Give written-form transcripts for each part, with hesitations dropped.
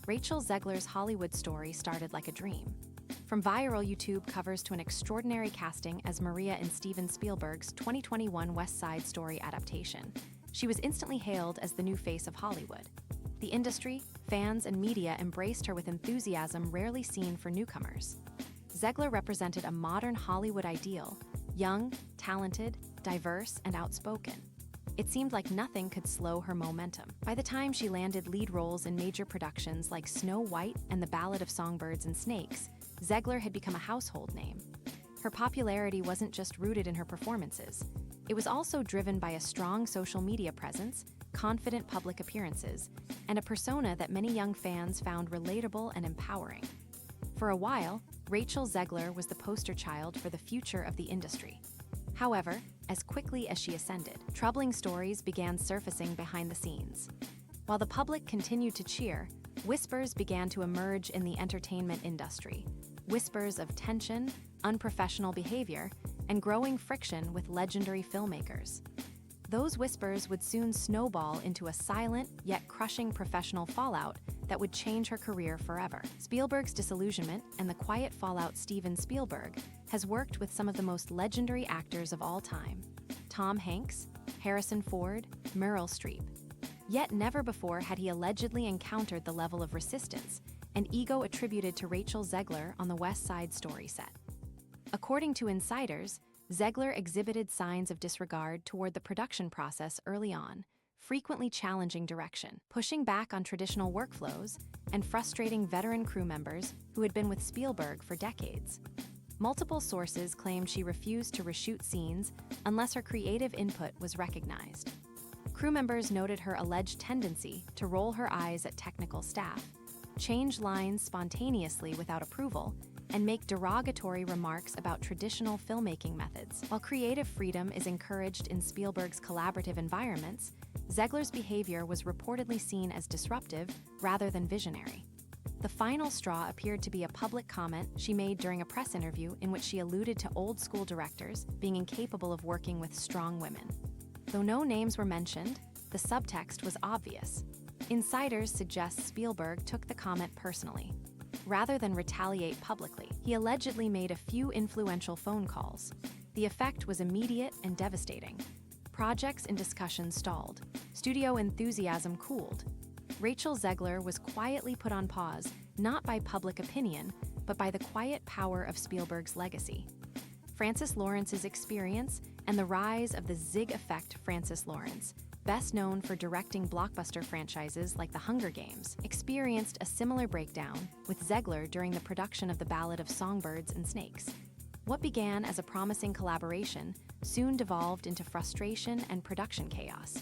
Rachel Zegler's Hollywood story started like a dream. From viral YouTube covers to an extraordinary casting as Maria in Steven Spielberg's 2021 West Side Story adaptation, she was instantly hailed as the new face of Hollywood. The industry, fans, and media embraced her with enthusiasm rarely seen for newcomers. Zegler represented a modern Hollywood ideal, young, talented, diverse, and outspoken. It seemed like nothing could slow her momentum. By the time she landed lead roles in major productions like Snow White and The Ballad of Songbirds and Snakes, Zegler had become a household name. Her popularity wasn't just rooted in her performances. It was also driven by a strong social media presence, confident public appearances, and a persona that many young fans found relatable and empowering. For a while, Rachel Zegler was the poster child for the future of the industry. However, as quickly as she ascended, troubling stories began surfacing behind the scenes. While the public continued to cheer, whispers began to emerge in the entertainment industry. Whispers of tension, unprofessional behavior, and growing friction with legendary filmmakers. Those whispers would soon snowball into a silent yet crushing professional fallout that would change her career forever. Spielberg's disillusionment and the quiet fallout. Steven Spielberg has worked with some of the most legendary actors of all time: Tom Hanks, Harrison Ford, Meryl Streep. Yet never before had he allegedly encountered the level of resistance and ego attributed to Rachel Zegler on the West Side Story set. According to insiders, Zegler exhibited signs of disregard toward the production process early on, frequently challenging direction, pushing back on traditional workflows, and frustrating veteran crew members who had been with Spielberg for decades. Multiple sources claimed she refused to reshoot scenes unless her creative input was recognized. Crew members noted her alleged tendency to roll her eyes at technical staff, change lines spontaneously without approval, and make derogatory remarks about traditional filmmaking methods. While creative freedom is encouraged in Spielberg's collaborative environments, Zegler's behavior was reportedly seen as disruptive rather than visionary. The final straw appeared to be a public comment she made during a press interview in which she alluded to old-school directors being incapable of working with strong women. Though no names were mentioned, the subtext was obvious. Insiders suggest Spielberg took the comment personally. Rather than retaliate publicly, he allegedly made a few influential phone calls. The effect was immediate and devastating. Projects in discussion stalled. Studio enthusiasm cooled. Rachel Zegler was quietly put on pause, not by public opinion, but by the quiet power of Spielberg's legacy. Francis Lawrence's experience and the rise of the Zigg Effect. Francis Lawrence, best known for directing blockbuster franchises like The Hunger Games, experienced a similar breakdown with Zegler during the production of The Ballad of Songbirds and Snakes. What began as a promising collaboration soon devolved into frustration and production chaos.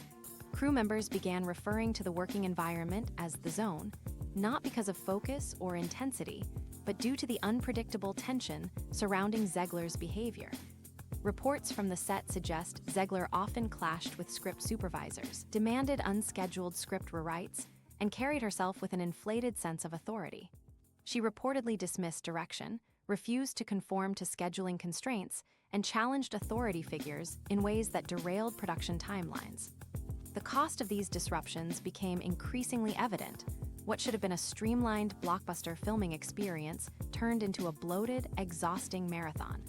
Crew members began referring to the working environment as the zone, not because of focus or intensity, but due to the unpredictable tension surrounding Zegler's behavior. Reports from the set suggest Zegler often clashed with script supervisors, demanded unscheduled script rewrites, and carried herself with an inflated sense of authority. She reportedly dismissed direction, refused to conform to scheduling constraints, and challenged authority figures in ways that derailed production timelines. The cost of these disruptions became increasingly evident. What should have been a streamlined blockbuster filming experience turned into a bloated, exhausting marathon.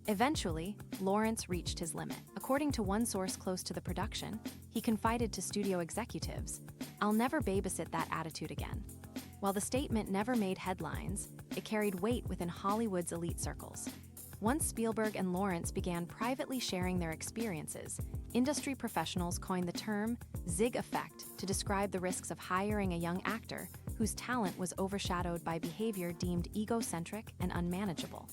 Eventually, Lawrence reached his limit. According to one source close to the production, he confided to studio executives, "I'll never babysit that attitude again." While the statement never made headlines, it carried weight within Hollywood's elite circles. Once Spielberg and Lawrence began privately sharing their experiences, industry professionals coined the term Zigg Effect to describe the risks of hiring a young actor whose talent was overshadowed by behavior deemed egocentric and unmanageable.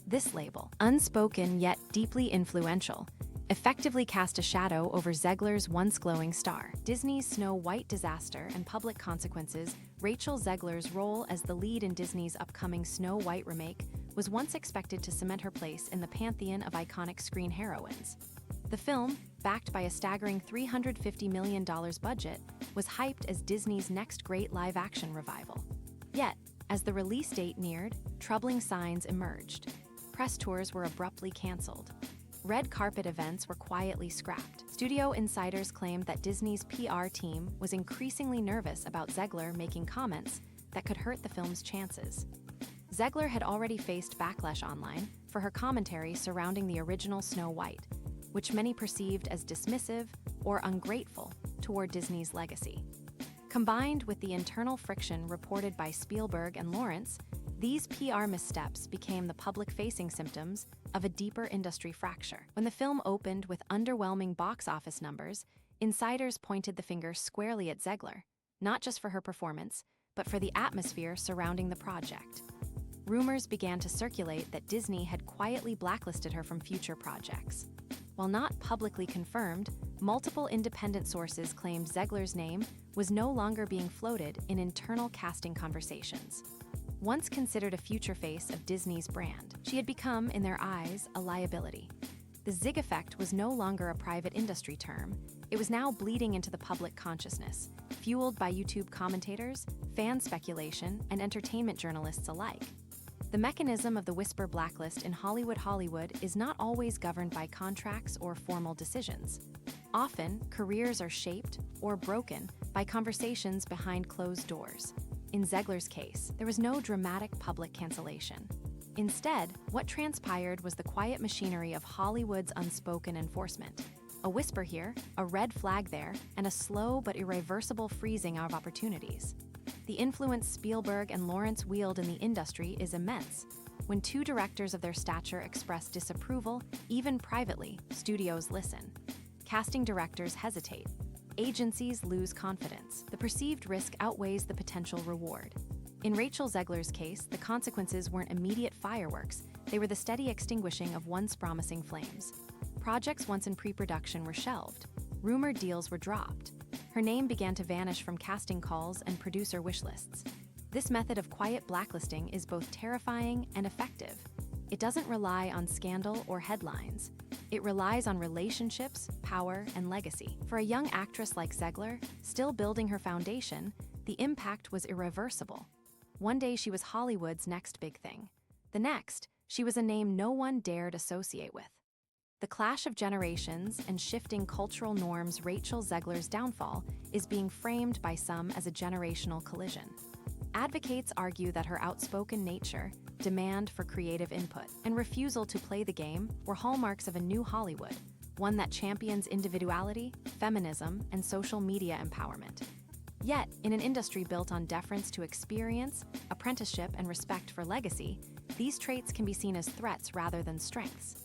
This label, unspoken yet deeply influential, effectively cast a shadow over Zegler's once glowing star. Disney's Snow White disaster and public consequences. Rachel Zegler's role as the lead in Disney's upcoming Snow White remake was once expected to cement her place in the pantheon of iconic screen heroines. The film, backed by a staggering $350 million budget, was hyped as Disney's next great live-action revival. Yet, as the release date neared, troubling signs emerged. Press tours were abruptly canceled. Red carpet events were quietly scrapped. Studio insiders claimed that Disney's PR team was increasingly nervous about Zegler making comments that could hurt the film's chances. Zegler had already faced backlash online for her commentary surrounding the original Snow White, which many perceived as dismissive or ungrateful toward Disney's legacy. Combined with the internal friction reported by Spielberg and Lawrence, these PR missteps became the public-facing symptoms of a deeper industry fracture. When the film opened with underwhelming box office numbers, insiders pointed the finger squarely at Zegler, not just for her performance, but for the atmosphere surrounding the project. Rumors began to circulate that Disney had quietly blacklisted her from future projects. While not publicly confirmed, multiple independent sources claimed Zegler's name was no longer being floated in internal casting conversations. Once considered a future face of Disney's brand, she had become, in their eyes, a liability. The Zigg Effect was no longer a private industry term. It was now bleeding into the public consciousness, fueled by YouTube commentators, fan speculation, and entertainment journalists alike. The mechanism of the whisper blacklist in Hollywood is not always governed by contracts or formal decisions. Often, careers are shaped or broken by conversations behind closed doors. In Zegler's case, there was no dramatic public cancellation. Instead, what transpired was the quiet machinery of Hollywood's unspoken enforcement. A whisper here, a red flag there, and a slow but irreversible freezing of opportunities. The influence Spielberg and Lawrence wield in the industry is immense. When two directors of their stature express disapproval, even privately, studios listen. Casting directors hesitate. Agencies lose confidence. The perceived risk outweighs the potential reward. In Rachel Zegler's case, the consequences weren't immediate fireworks, they were the steady extinguishing of once promising flames. Projects once in pre-production were shelved. Rumored deals were dropped. Her name began to vanish from casting calls and producer wish lists. This method of quiet blacklisting is both terrifying and effective. It doesn't rely on scandal or headlines. It relies on relationships, power, and legacy. For a young actress like Zegler, still building her foundation, the impact was irreversible. One day she was Hollywood's next big thing. The next, she was a name no one dared associate with. The clash of generations and shifting cultural norms. Rachel Zegler's downfall is being framed by some as a generational collision. Advocates argue that her outspoken nature, demand for creative input, and refusal to play the game were hallmarks of a new Hollywood, one that champions individuality, feminism, and social media empowerment. Yet, in an industry built on deference to experience, apprenticeship, and respect for legacy, these traits can be seen as threats rather than strengths.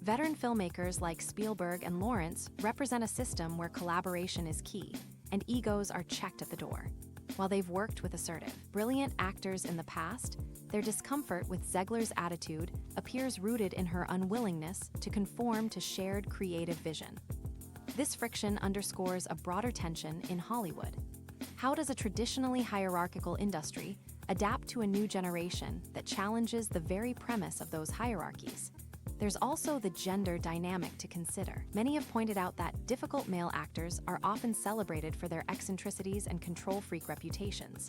Veteran filmmakers like Spielberg and Lawrence represent a system where collaboration is key, and egos are checked at the door. While they've worked with assertive, brilliant actors in the past, their discomfort with Zegler's attitude appears rooted in her unwillingness to conform to shared creative vision. This friction underscores a broader tension in Hollywood. How does a traditionally hierarchical industry adapt to a new generation that challenges the very premise of those hierarchies? There's also the gender dynamic to consider. Many have pointed out that difficult male actors are often celebrated for their eccentricities and control-freak reputations.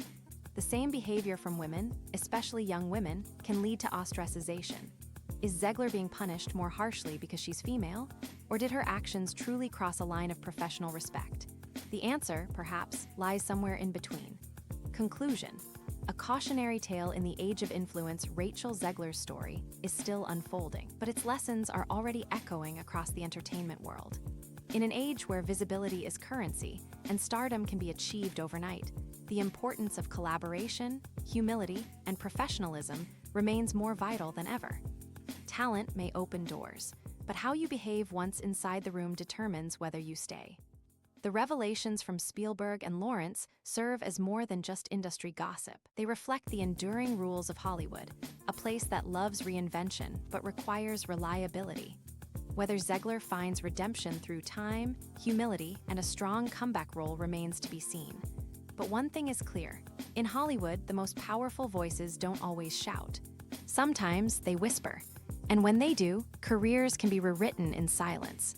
The same behavior from women, especially young women, can lead to ostracization. Is Zegler being punished more harshly because she's female, or did her actions truly cross a line of professional respect? The answer, perhaps, lies somewhere in between. Conclusion: a cautionary tale in the age of influence. Rachel Zegler's story is still unfolding, but its lessons are already echoing across the entertainment world. In an age where visibility is currency and stardom can be achieved overnight, the importance of collaboration, humility, and professionalism remains more vital than ever. Talent may open doors, but how you behave once inside the room determines whether you stay. The revelations from Spielberg and Lawrence serve as more than just industry gossip. They reflect the enduring rules of Hollywood, a place that loves reinvention but requires reliability. Whether Zegler finds redemption through time, humility, and a strong comeback role remains to be seen. But one thing is clear: in Hollywood, the most powerful voices don't always shout. Sometimes they whisper, and when they do, careers can be rewritten in silence.